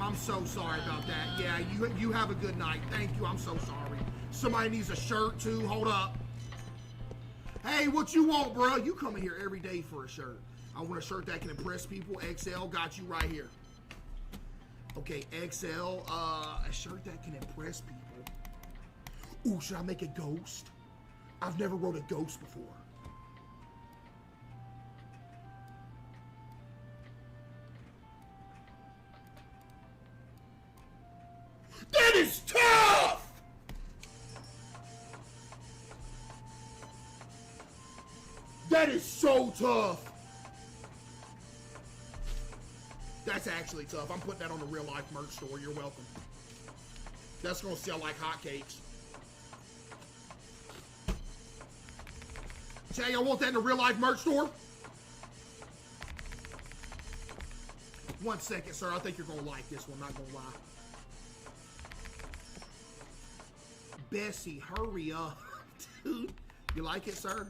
I'm so sorry about that. Yeah, you have a good night. Thank you. I'm so sorry. Somebody needs a shirt too. Hold up. Hey, what you want, bro? You come in here every day for a shirt. I want a shirt that can impress people. XL, got you right here. Okay, XL, a shirt that can impress people. Ooh, should I make a ghost? I've never wrote a ghost before. That is tough! That is so tough. That's actually tough. I'm putting that on the real life merch store. You're welcome. That's gonna sell like hotcakes. Jay, I want that in the real life merch store. 1 second, sir. I think you're gonna like this one, not gonna lie. Bessie, hurry up. Dude, you like it, sir?